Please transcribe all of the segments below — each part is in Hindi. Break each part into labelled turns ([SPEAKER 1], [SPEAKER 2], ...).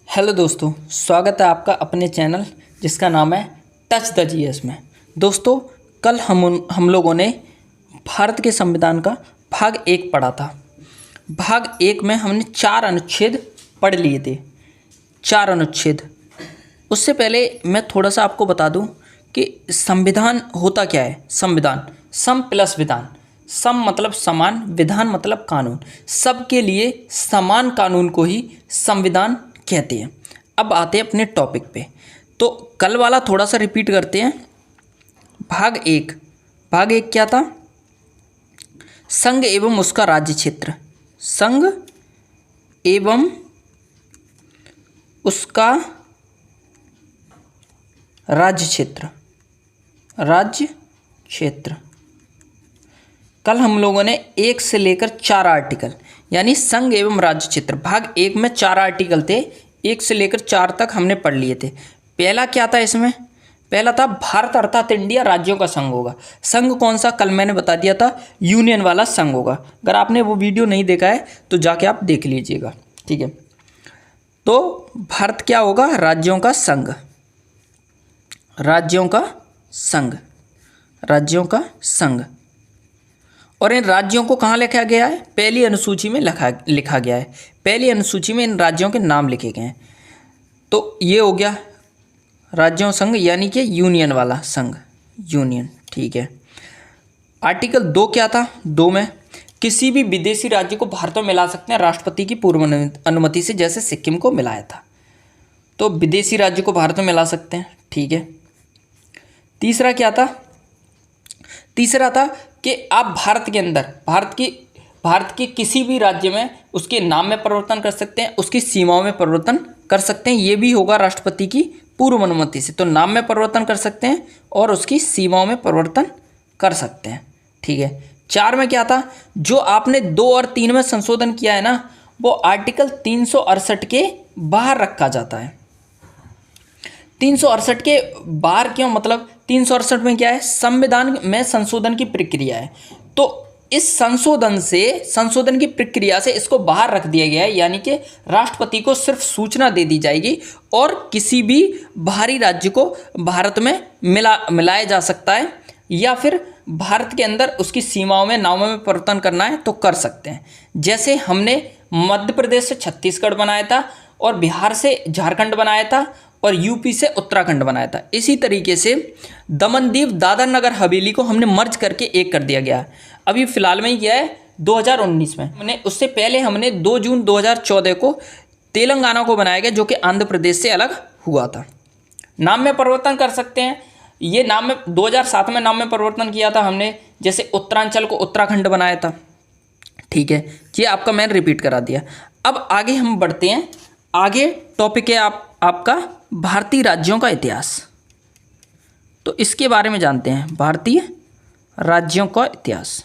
[SPEAKER 1] हेलो दोस्तों, स्वागत है आपका अपने चैनल जिसका नाम है टच द जीएस में। दोस्तों, कल हम लोगों ने भारत के संविधान का भाग 1 पढ़ा था। भाग 1 में हमने 4 अनुच्छेद पढ़ लिए थे। 4 अनुच्छेद। उससे पहले मैं थोड़ा सा आपको बता दूं कि संविधान होता क्या है। संविधान सम प्लस विधान। सम मतलब समान, विधान मतलब कानून। सबके लिए समान कानून को ही संविधान कहते हैं। अब आते हैं अपने टॉपिक पे। तो कल वाला थोड़ा सा रिपीट करते हैं। भाग 1 क्या था? संघ एवं उसका राज्य क्षेत्र। संघ एवं उसका राज्य क्षेत्र। राज्य क्षेत्र। कल हम लोगों ने 1 से लेकर 4 आर्टिकल यानी संघ एवं राज्य क्षेत्र भाग 1 में 4 आर्टिकल थे। 1 से लेकर 4 तक हमने पढ़ लिए थे। पहला क्या था इसमें? पहला था भारत अर्थात इंडिया राज्यों का संघ होगा। संघ कौन सा? कल मैंने बता दिया था, यूनियन वाला संघ होगा। अगर आपने वो वीडियो नहीं देखा है तो जाके आप देख लीजिएगा, ठीक है। तो भारत क्या होगा? राज्यों का संघ। राज्यों का संघ। राज्यों का संघ। और इन राज्यों को कहाँ लिखा गया है? पहली अनुसूची में लिखा गया है। पहली अनुसूची में इन राज्यों के नाम लिखे गए हैं। तो ये हो गया राज्यों संघ यानी कि यूनियन वाला संघ, यूनियन, ठीक है। आर्टिकल 2 क्या था? 2 में किसी भी विदेशी राज्य को भारत में मिला सकते हैं राष्ट्रपति की पूर्व अनुमति से, जैसे सिक्किम को मिलाया था। तो विदेशी राज्य को भारत में मिला सकते हैं, ठीक है। तीसरा क्या था? तीसरा था कि आप भारत के अंदर भारत के किसी भी राज्य में उसके नाम में परिवर्तन कर सकते हैं, उसकी सीमाओं में परिवर्तन कर सकते हैं। ये भी होगा राष्ट्रपति की पूर्व अनुमति से। तो नाम में परिवर्तन कर सकते हैं और उसकी सीमाओं में परिवर्तन कर सकते हैं, ठीक है। 4 में क्या था? जो आपने 2 और 3 में संशोधन किया है ना, वो आर्टिकल 368 के बाहर रखा जाता है। 368 के बाहर क्यों? मतलब 368 में क्या है? संविधान में संशोधन की प्रक्रिया है। तो इस संशोधन की प्रक्रिया से इसको बाहर रख दिया गया है, यानी कि राष्ट्रपति को सिर्फ सूचना दे दी जाएगी और किसी भी बाहरी राज्य को भारत में मिलाया जा सकता है, या फिर भारत के अंदर उसकी सीमाओं में नामों में परिवर्तन करना है तो कर सकते हैं। जैसे हमने मध्य प्रदेश से छत्तीसगढ़ बनाया था और बिहार से झारखंड बनाया था और यूपी से उत्तराखंड बनाया था। इसी तरीके से दमन दीव दादर नगर हवेली को हमने मर्ज करके एक कर दिया गया। अभी फिलहाल में ही किया है 2019 में। उससे पहले हमने 2 जून 2014 को तेलंगाना को बनाया गया, जो कि आंध्र प्रदेश से अलग हुआ था। नाम में परिवर्तन कर सकते हैं। ये नाम में 2007 में नाम में परिवर्तन किया था हमने, जैसे उत्तरांचल को उत्तराखंड बनाया था, ठीक है। ये आपका मैंने रिपीट करा दिया। अब आगे हम बढ़ते हैं। आगे टॉपिक है आपका भारतीय राज्यों का इतिहास। तो इसके बारे में जानते हैं, भारतीय राज्यों का इतिहास।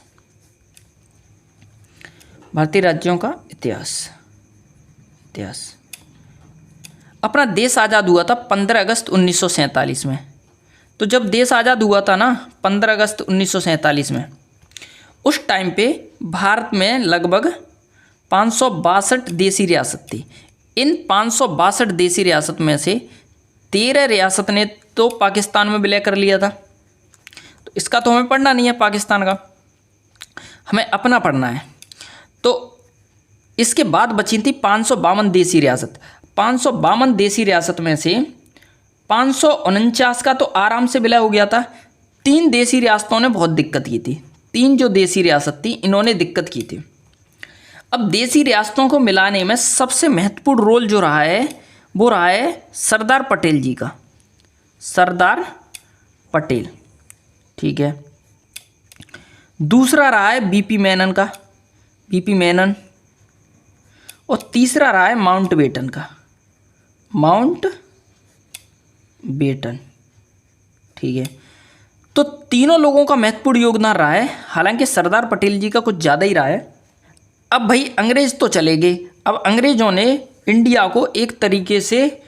[SPEAKER 1] भारतीय राज्यों का इतिहास। अपना देश आज़ाद हुआ था 15 अगस्त 1947 में। तो जब देश आज़ाद हुआ था ना 15 अगस्त 1947 में, उस टाइम पे भारत में लगभग 562 देशी रियासत थी। इन 562 देशी रियासत में से 13 रियासत ने तो पाकिस्तान में विलय कर लिया था। तो इसका तो हमें पढ़ना नहीं है, पाकिस्तान का हमें अपना पढ़ना है। तो इसके बाद बची थी 552 देशी रियासत। 552 देशी रियासत में से 549 का तो आराम से विलय हो गया था। 3 देशी रियासतों ने बहुत दिक्कत की थी। 3 जो देशी रियासत थी, इन्होंने दिक्कत की थी। अब देशी रियासतों को मिलाने में सबसे महत्वपूर्ण रोल जो रहा है वो रहा है सरदार पटेल जी का। सरदार पटेल, ठीक है। दूसरा रहा है बीपी मेनन का, बीपी मेनन। और तीसरा रहा है माउंटबेटन का, माउंटबेटन, ठीक है। तो तीनों लोगों का महत्वपूर्ण योगदान रहा है, हालांकि सरदार पटेल जी का कुछ ज़्यादा ही रहा है। अब भाई अंग्रेज तो चले गए। अब अंग्रेजों ने इंडिया को एक तरीके से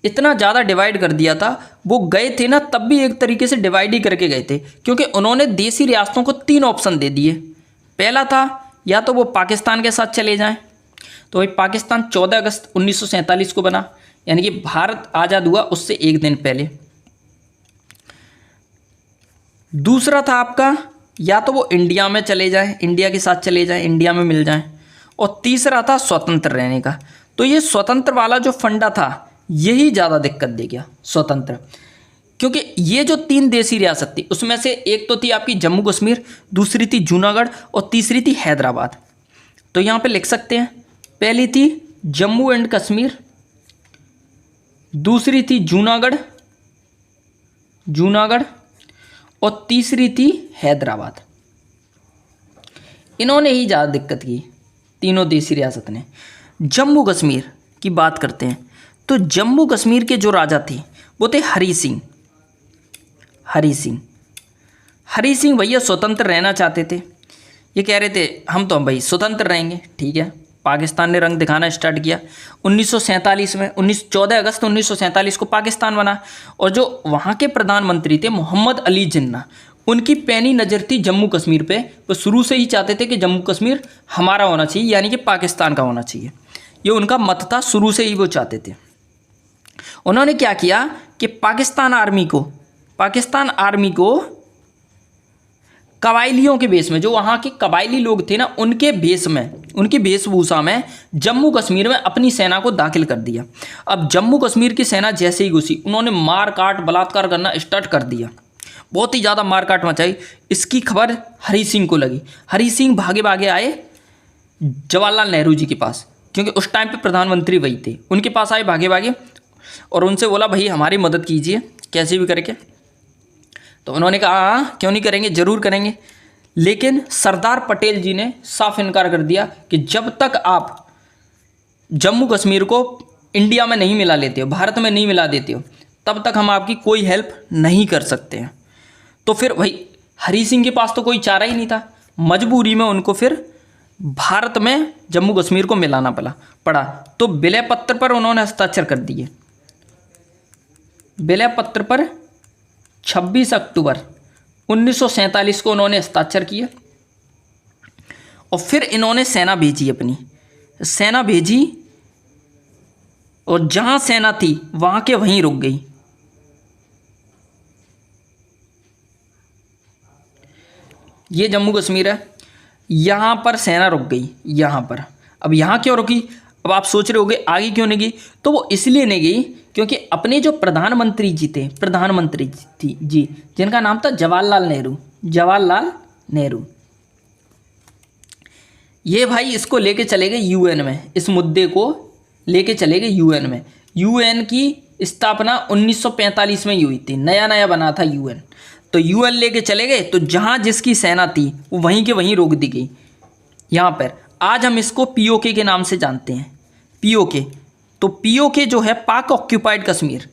[SPEAKER 1] इतना ज़्यादा डिवाइड कर दिया था। वो गए थे ना, तब भी एक तरीके से डिवाइड ही करके गए थे, क्योंकि उन्होंने देशी रियासतों को 3 ऑप्शन दे दिए। पहला था या तो वो पाकिस्तान के साथ चले जाएं, तो भाई पाकिस्तान 14 अगस्त 1947 को बना, यानी कि भारत आज़ाद हुआ उससे एक दिन पहले। दूसरा था आपका, या तो वो इंडिया में चले जाएं, इंडिया के साथ चले जाएं, इंडिया में मिल जाएं, और तीसरा था स्वतंत्र रहने का। तो ये स्वतंत्र वाला जो फंडा था यही ज़्यादा दिक्कत दे गया, स्वतंत्र, क्योंकि ये जो 3 देशी रियासत थी उसमें से एक तो थी आपकी जम्मू कश्मीर, दूसरी थी जूनागढ़ और तीसरी थी हैदराबाद। तो यहाँ पे लिख सकते हैं, पहली थी जम्मू एंड कश्मीर, दूसरी थी जूनागढ़ और तीसरी थी हैदराबाद। इन्होंने ही ज़्यादा दिक्कत की, तीनों देशी रियासत ने। जम्मू कश्मीर की बात करते हैं तो जम्मू कश्मीर के जो राजा थे वो थे हरी सिंह भैया स्वतंत्र रहना चाहते थे। ये कह रहे थे हम तो भाई स्वतंत्र रहेंगे, ठीक है। पाकिस्तान ने रंग दिखाना स्टार्ट किया 1947 में। 14 अगस्त 1947 को पाकिस्तान बना, और जो वहाँ के प्रधानमंत्री थे मोहम्मद अली जिन्ना, उनकी पैनी नज़र थी जम्मू कश्मीर पे। वो शुरू से ही चाहते थे कि जम्मू कश्मीर हमारा होना चाहिए, यानी कि पाकिस्तान का होना चाहिए। ये उनका मत था, शुरू से ही वो चाहते थे। उन्होंने क्या किया कि पाकिस्तान आर्मी को कबाइलियों के भेष में, जो वहाँ के कबाइली लोग थे ना, उनके भेष में, उनकी वेशभूषा में जम्मू कश्मीर में अपनी सेना को दाखिल कर दिया। अब जम्मू कश्मीर की सेना जैसे ही घुसी, उन्होंने मार काट बलात्कार करना स्टार्ट कर दिया, बहुत ही ज़्यादा मार काट मचाई। इसकी खबर हरी सिंह को लगी। हरी सिंह भागे भागे आए जवाहरलाल नेहरू जी के पास, क्योंकि उस टाइम पे प्रधानमंत्री वही थे। उनके पास आए भागे भागे और उनसे बोला भाई हमारी मदद कीजिए कैसे भी करके। तो उन्होंने कहा हाँ क्यों नहीं करेंगे, ज़रूर करेंगे। लेकिन सरदार पटेल जी ने साफ इनकार कर दिया कि जब तक आप जम्मू कश्मीर को इंडिया में नहीं मिला लेते हो, भारत में नहीं मिला देते हो, तब तक हम आपकी कोई हेल्प नहीं कर सकते हैं। तो फिर भाई हरी सिंह के पास तो कोई चारा ही नहीं था, मजबूरी में उनको फिर भारत में जम्मू कश्मीर को मिलाना पड़ा। तो विलय पत्र पर उन्होंने हस्ताक्षर कर दिए। विलय पत्र पर 26 अक्टूबर 1947 को उन्होंने हस्ताक्षर किए, और फिर इन्होंने सेना भेजी, अपनी सेना भेजी, और जहां सेना थी वहां के वहीं रुक गई। ये जम्मू कश्मीर है, यहाँ पर सेना रुक गई, यहाँ पर। अब यहाँ क्यों रुकी? अब आप सोच रहे होगे आगे क्यों नहीं गई? तो वो इसलिए नहीं गई क्योंकि अपने जो प्रधानमंत्री जी जिनका नाम था जवाहरलाल नेहरू, ये भाई इसको लेके चले गए यूएन में, इस मुद्दे को लेके चले गए यूएन में। यूएन की स्थापना 1945 में ही हुई थी, नया बना था यूएन। तो यूएन लेके चले गए, तो जहाँ जिसकी सेना थी वो वहीं के वहीं रोक दी गई। यहाँ पर आज हम इसको पीओके के नाम से जानते हैं, पीओके। तो पीओके जो है पाक ऑक्यूपाइड कश्मीर,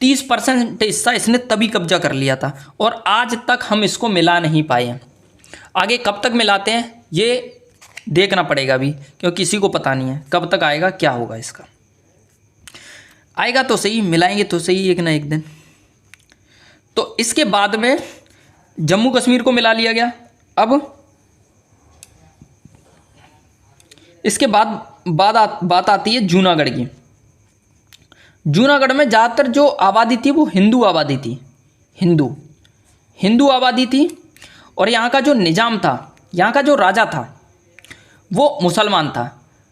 [SPEAKER 1] 30% हिस्सा इसने तभी कब्जा कर लिया था, और आज तक हम इसको मिला नहीं पाए हैं। आगे कब तक मिलाते हैं ये देखना पड़ेगा अभी, क्योंकि किसी को पता नहीं है कब तक आएगा, क्या होगा इसका। आएगा तो सही, मिलाएंगे तो सही एक ना एक दिन। तो इसके बाद में जम्मू कश्मीर को मिला लिया गया। अब इसके बाद बात आती है जूनागढ़ की। जूनागढ़ में ज़्यादातर जो आबादी थी वो हिंदू आबादी थी, हिंदू आबादी थी। और यहाँ का जो निज़ाम था, यहाँ का जो राजा था वो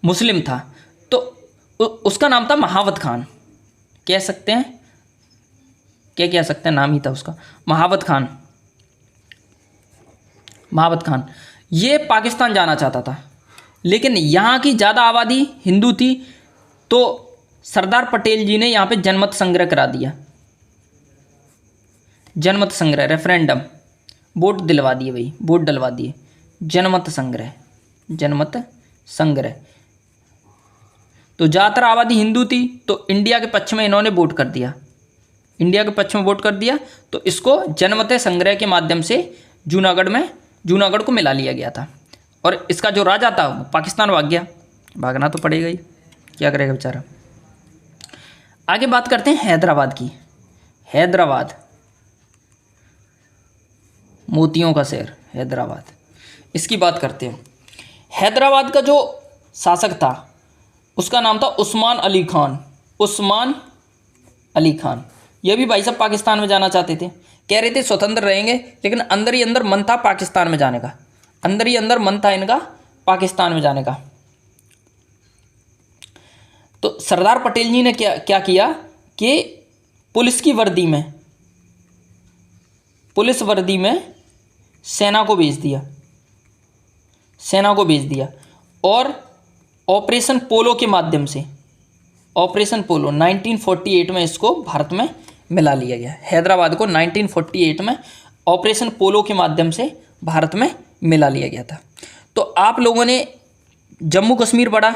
[SPEAKER 1] मुस्लिम था। तो उसका नाम था महावत खान, कह सकते हैं, क्या कह सकते हैं, नाम ही था उसका, महावत खान। ये पाकिस्तान जाना चाहता था, लेकिन यहाँ की ज़्यादा आबादी हिंदू थी। तो सरदार पटेल जी ने यहाँ पे जनमत संग्रह करा दिया, जनमत संग्रह, रेफरेंडम, वोट डलवा दिए, जनमत संग्रह। तो ज़्यादातर आबादी हिंदू थी, तो इंडिया के पक्ष में इन्होंने वोट कर दिया, तो इसको जनमत संग्रह के माध्यम से जूनागढ़ को मिला लिया गया था। और इसका जो राजा था वो पाकिस्तान भाग गया, भागना तो पड़ेगा ही, क्या करेगा बेचारा। आगे बात करते हैं हैदराबाद की। हैदराबाद मोतियों का शहर, हैदराबाद, इसकी बात करते हैं। हैदराबाद का जो शासक था उसका नाम था उस्मान अली खान। उस्मान अली खान। ये भी भाई साहब पाकिस्तान में जाना चाहते थे, कह रहे थे स्वतंत्र रहेंगे, लेकिन अंदर ही अंदर मन था पाकिस्तान में जाने का, अंदर ही अंदर मन था इनका पाकिस्तान में जाने का। तो सरदार पटेल जी ने क्या क्या किया कि पुलिस की वर्दी में, पुलिस वर्दी में सेना को भेज दिया, सेना को भेज दिया, और ऑपरेशन पोलो के माध्यम से, ऑपरेशन पोलो 1948 में इसको भारत में मिला लिया गया। हैदराबाद को 1948 में ऑपरेशन पोलो के माध्यम से भारत में मिला लिया गया था। तो आप लोगों ने जम्मू कश्मीर पढ़ा,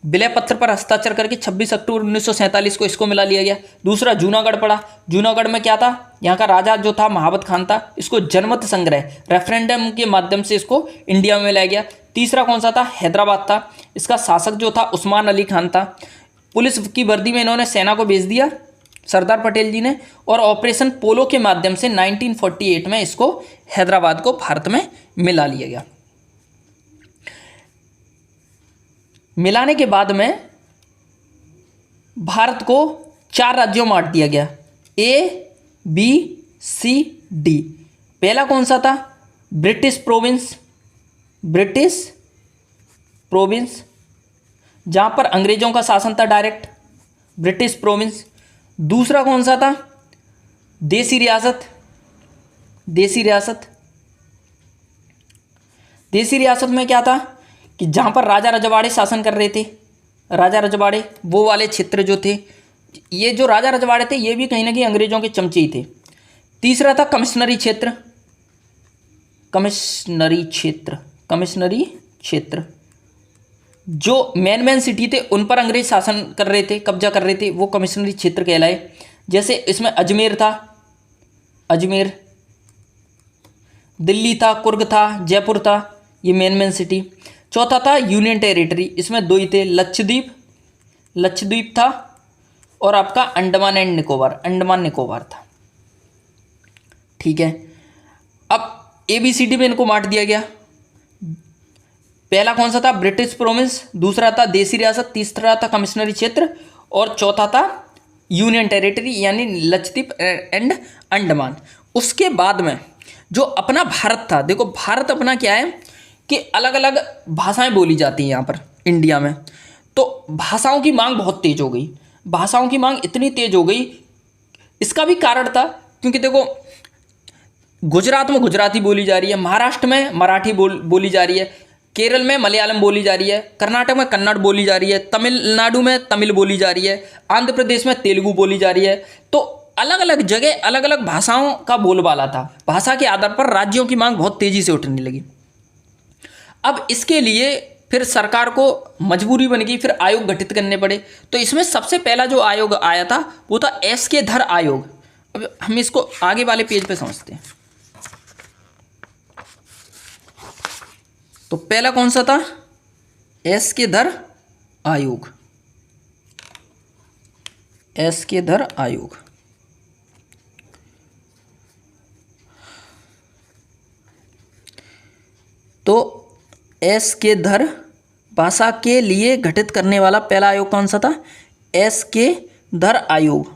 [SPEAKER 1] विलय पत्र पर हस्ताक्षर करके 26 अक्टूबर 1947 को इसको मिला लिया गया। दूसरा जूनागढ़ पढ़ा, जूनागढ़ में क्या था, यहाँ का राजा जो था महाबत खान था, इसको जनमत संग्रह रेफरेंडम के माध्यम से इसको इंडिया में लाया गया। तीसरा कौन सा था, हैदराबाद था, इसका शासक जो था उस्मान अली खान था। पुलिस की वर्दी में इन्होंने सेना को भेज दिया सरदार पटेल जी ने, और ऑपरेशन पोलो के माध्यम से 1948 में इसको हैदराबाद को भारत में मिला लिया गया। मिलाने के बाद में भारत को 4 राज्यों में बांट दिया गया, ए बी सी डी। पहला कौन सा था, ब्रिटिश प्रोविंस, ब्रिटिश प्रोविंस, जहाँ पर अंग्रेजों का शासन था डायरेक्ट, ब्रिटिश प्रोविंस। दूसरा कौन सा था, देसी रियासत, देसी रियासत। देसी रियासत में क्या था कि जहाँ पर राजा रजवाड़े शासन कर रहे थे, राजा रजवाड़े, वो वाले क्षेत्र जो थे, ये जो राजा रजवाड़े थे ये भी कहीं ना कहीं अंग्रेजों के चमचे ही थे। तीसरा था कमिश्नरी क्षेत्र, कमिश्नरी क्षेत्र, कमिश्नरी क्षेत्र। जो मेन सिटी थे उन पर अंग्रेज शासन कर रहे थे, कब्जा कर रहे थे, वो कमिश्नरी क्षेत्र कहलाए। जैसे इसमें अजमेर था, अजमेर, दिल्ली था, कुर्ग था, जयपुर था, ये मेन सिटी। चौथा था यूनियन टेरिटरी, इसमें 2 ही थे, लक्षद्वीप, लक्षद्वीप था, और आपका अंडमान एंड निकोबार, अंडमान निकोबार था। ठीक है, अब ABCD में इनको बांट दिया गया। पहला कौन सा था, ब्रिटिश प्रोविंस, दूसरा था देसी रियासत, तीसरा था कमिश्नरी क्षेत्र, और चौथा था यूनियन टेरिटरी यानी लक्षद्वीप एंड अंडमान। उसके बाद में जो अपना भारत था, देखो भारत अपना क्या है कि अलग अलग भाषाएं बोली जाती हैं यहाँ पर इंडिया में। तो भाषाओं की मांग बहुत तेज हो गई, भाषाओं की मांग इतनी तेज हो गई, इसका भी कारण था क्योंकि देखो गुजरात में गुजराती बोली जा रही है, महाराष्ट्र में मराठी बोली जा रही है, केरल में मलयालम बोली जा रही है, कर्नाटक में कन्नड़ बोली जा रही है, तमिलनाडु में तमिल बोली जा रही है, आंध्र प्रदेश में तेलुगु बोली जा रही है। तो अलग अलग जगह अलग अलग भाषाओं का बोलबाला था। भाषा के आधार पर राज्यों की मांग बहुत तेजी से उठने लगी। अब इसके लिए फिर सरकार को मजबूरी बन गई, फिर आयोग गठित करने पड़े। तो इसमें सबसे पहला जो आयोग आया था वो था एस.के. धर आयोग। अब हम इसको आगे वाले पेज पे समझते हैं। तो पहला कौन सा था, एस.के. धर आयोग, एस.के. धर आयोग। तो एस.के. धर भाषा के लिए गठित करने वाला पहला आयोग कौन सा था, एस.के. धर आयोग,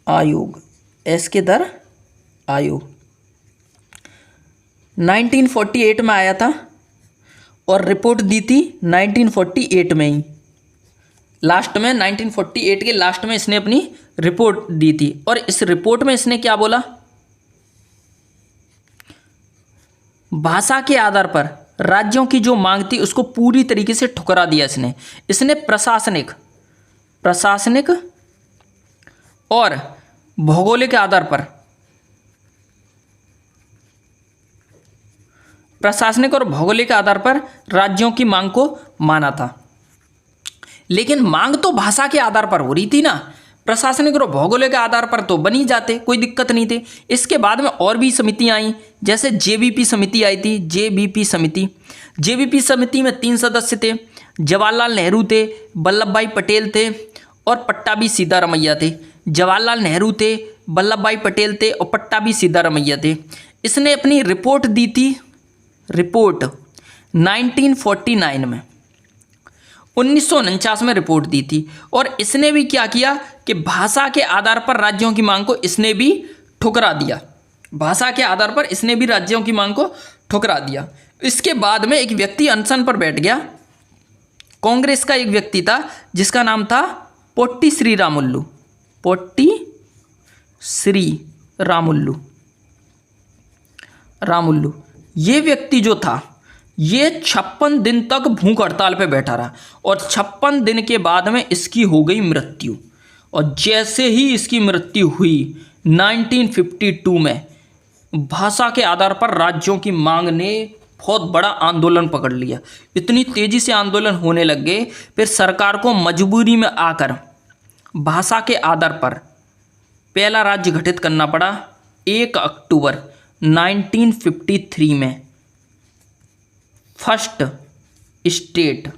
[SPEAKER 1] आयोग, एस.के. धर आयोग 1948 में आया था और रिपोर्ट दी थी 1948 में ही, लास्ट में 1948 के लास्ट में इसने अपनी रिपोर्ट दी थी। और इस रिपोर्ट में इसने क्या बोला, भाषा के आधार पर राज्यों की जो मांग थी उसको पूरी तरीके से ठुकरा दिया इसने प्रशासनिक, प्रशासनिक और भौगोलिक आधार पर, प्रशासनिक और भौगोलिक आधार पर राज्यों की मांग को माना था। लेकिन मांग तो भाषा के आधार पर हो रही थी ना, प्रशासनिक और भौगोलिक आधार पर तो बनी जाते, कोई दिक्कत नहीं थी। इसके बाद में और भी समितियां आई, जैसे जेबीपी समिति आई थी, जेबीपी समिति। जेबीपी समिति में 3 सदस्य थे, जवाहरलाल नेहरू थे, वल्लभ भाई पटेल थे और पट्टाभी सीतारमैया थे। जवाहरलाल नेहरू थे, वल्लभ भाई पटेल थे और पट्टाभी सीतारमैया थे। इसने अपनी रिपोर्ट दी थी, रिपोर्ट 1949 में, 1949 में रिपोर्ट दी थी। और इसने भी क्या किया कि भाषा के आधार पर राज्यों की मांग को इसने भी ठुकरा दिया। भाषा के आधार पर इसने भी राज्यों की मांग को ठुकरा दिया। इसके बाद में एक व्यक्ति अनशन पर बैठ गया। कांग्रेस का एक व्यक्ति था जिसका नाम था पोट्टी श्री रामुलु। पोट्टी श्री रामुलु रामुलु ये व्यक्ति जो था ये 56 दिन तक भूख हड़ताल पे बैठा रहा और 56 दिन के बाद में इसकी हो गई मृत्यु। और जैसे ही इसकी मृत्यु हुई 1952 में भाषा के आधार पर राज्यों की मांग ने बहुत बड़ा आंदोलन पकड़ लिया। इतनी तेजी से आंदोलन होने लग गए, फिर सरकार को मजबूरी में आकर भाषा के आधार पर पहला राज्य गठित करना पड़ा 1 अक्टूबर 1953 में। फर्स्ट स्टेट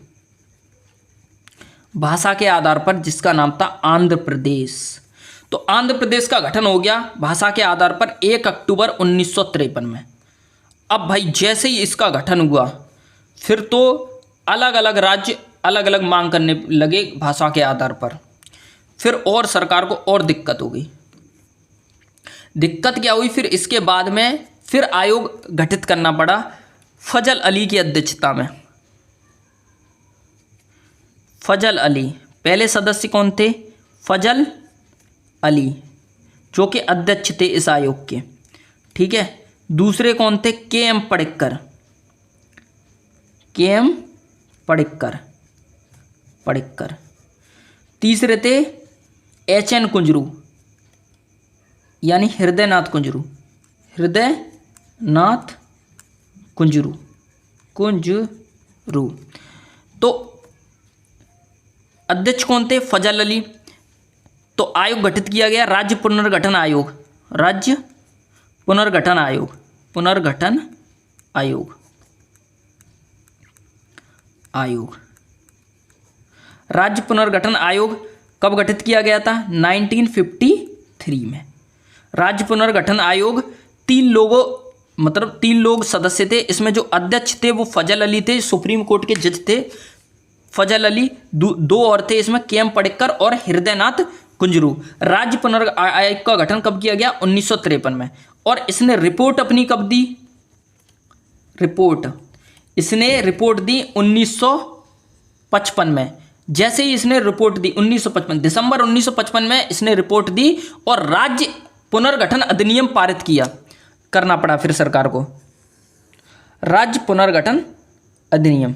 [SPEAKER 1] भाषा के आधार पर जिसका नाम था आंध्र प्रदेश। तो आंध्र प्रदेश का गठन हो गया भाषा के आधार पर 1 अक्टूबर 1953 में। अब भाई जैसे ही इसका गठन हुआ फिर तो अलग अलग राज्य अलग अलग मांग करने लगे भाषा के आधार पर। फिर और सरकार को और दिक्कत हो गई। दिक्कत क्या हुई, फिर इसके बाद में फिर आयोग गठित करना पड़ा फजल अली की अध्यक्षता में। फजल अली पहले सदस्य कौन थे? फजल अली जो कि अध्यक्ष थे इस आयोग के, ठीक है। दूसरे कौन थे? के एम पडिक्कर। के एम पडिक्कर। तीसरे थे एच एन कुंजरू यानी हृदयनाथ कुंजरू। तो अध्यक्ष कौन थे? फजल अली। तो आयोग गठित किया गया राज्य पुनर्गठन आयोग। राज्य पुनर्गठन आयोग कब गठित किया गया था? 1953 में। राज्य पुनर्गठन आयोग 3 लोग सदस्य थे। इसमें जो अध्यक्ष थे वो फजल अली थे, सुप्रीम कोर्ट के जज थे फजल अली। 2 और थे इसमें, के एम पडिक्कर और हृदयनाथ कुंजरू। राज्य पुनर्गठन आयोग का गठन कब किया गया? 1953 में। और इसने रिपोर्ट अपनी कब दी? इसने रिपोर्ट दी 1955 में। जैसे ही इसने रिपोर्ट दी 1955 दिसंबर 1955 में इसने रिपोर्ट दी और राज्य पुनर्गठन अधिनियम पारित करना पड़ा फिर सरकार को। राज्य पुनर्गठन अधिनियम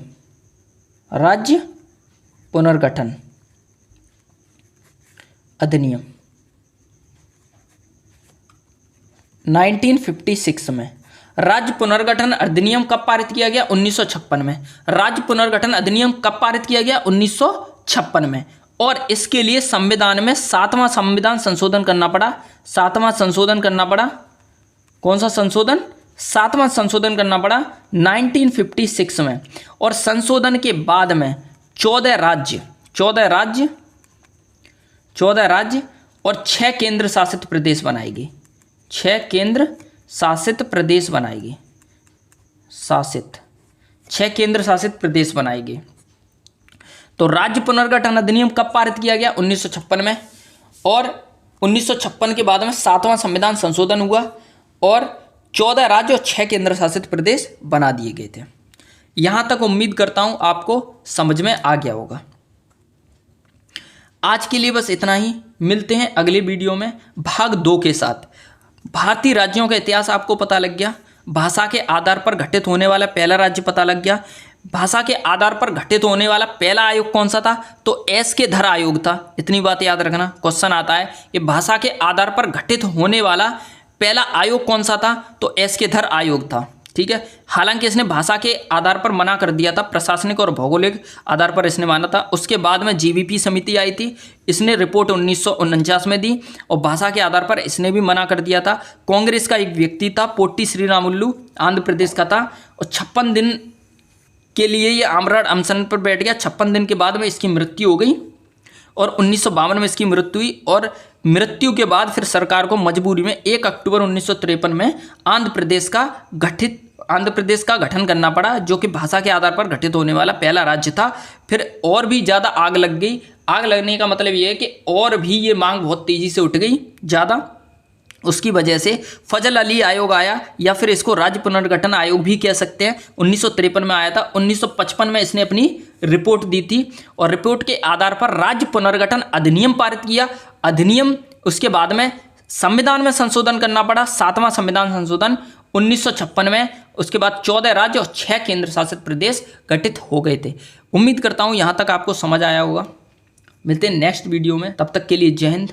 [SPEAKER 1] 1956 में। राज्य पुनर्गठन अधिनियम कब पारित किया गया? 1956 में। राज्य पुनर्गठन अधिनियम कब पारित किया गया? 1956 में। और इसके लिए संविधान में 7वां संविधान संशोधन करना पड़ा। 7वां संशोधन करना पड़ा। कौन सा संशोधन? 7वां संशोधन करना पड़ा 1956 में। और संशोधन के बाद में 14 राज्य और 6 केंद्र शासित प्रदेश बनाए गए। 6 केंद्र शासित प्रदेश बनाए गए। 6 केंद्र शासित प्रदेश बनाए गए। तो राज्य पुनर्गठन अधिनियम कब पारित किया गया? 1956 में। और 1956 के बाद में 7वां संविधान संशोधन हुआ और 14 राज्य और 6 केंद्र शासित प्रदेश बना दिए गए थे। यहां तक उम्मीद करता हूं आपको समझ में आ गया होगा। आज के लिए बस इतना ही। मिलते हैं अगले वीडियो में भाग 2 के साथ। भारतीय राज्यों का इतिहास आपको पता लग गया। भाषा के आधार पर गठित होने वाला पहला राज्य पता लग गया। भाषा के आधार पर गठित होने वाला पहला आयोग कौन सा था? तो एस के धर आयोग था। इतनी बात याद रखना, क्वेश्चन आता है कि भाषा के आधार पर गठित होने वाला पहला आयोग कौन सा था? तो एस के धर आयोग था, ठीक है। हालांकि इसने भाषा के आधार पर मना कर दिया था, प्रशासनिक और भौगोलिक आधार पर इसने माना था। उसके बाद में जीबीपी समिति आई थी, इसने रिपोर्ट 1949 में दी और भाषा के आधार पर इसने भी मना कर दिया था। कांग्रेस का एक व्यक्ति था पोट्टी श्री रामुलु, आंध्र प्रदेश का था और 56 दिन के लिए ये आमरण अनशन पर बैठ गया। 56 दिन के बाद में इसकी मृत्यु हो गई और 1952 में इसकी मृत्यु हुई। और मृत्यु के बाद फिर सरकार को मजबूरी में 1 अक्टूबर 1953 में आंध्र प्रदेश का गठन करना पड़ा, जो कि भाषा के आधार पर गठित होने वाला पहला राज्य था। फिर और भी ज़्यादा आग लग गई। आग लगने का मतलब ये है कि और भी ये मांग बहुत तेज़ी से उठ गई ज़्यादा। उसकी वजह से फजल अली आयोग आया, या फिर इसको राज्य पुनर्गठन आयोग भी कह सकते हैं। 1953 में आया था। 1955 में इसने अपनी रिपोर्ट दी थी और रिपोर्ट के आधार पर राज्य पुनर्गठन अधिनियम पारित किया। अधिनियम, उसके बाद में संविधान में संशोधन करना पड़ा, 7वां संविधान संशोधन 1956 में। उसके बाद 14 राज्य और 6 केंद्र शासित प्रदेश गठित हो गए थे। उम्मीद करता हूँ यहाँ तक आपको समझ आया होगा। मिलते हैं नेक्स्ट वीडियो में, तब तक के लिए जय हिंद।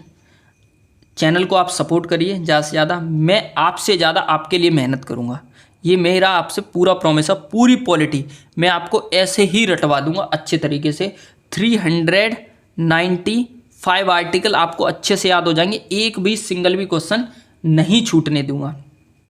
[SPEAKER 1] चैनल को आप सपोर्ट करिए ज़्यादा से ज़्यादा। मैं आपसे ज़्यादा आपके लिए मेहनत करूँगा, ये मेरा आपसे पूरा प्रॉमिस है। पूरी पॉलिटी मैं आपको ऐसे ही रटवा दूंगा अच्छे तरीके से। 395 आर्टिकल आपको अच्छे से याद हो जाएंगे, एक भी सिंगल भी क्वेश्चन नहीं छूटने दूंगा।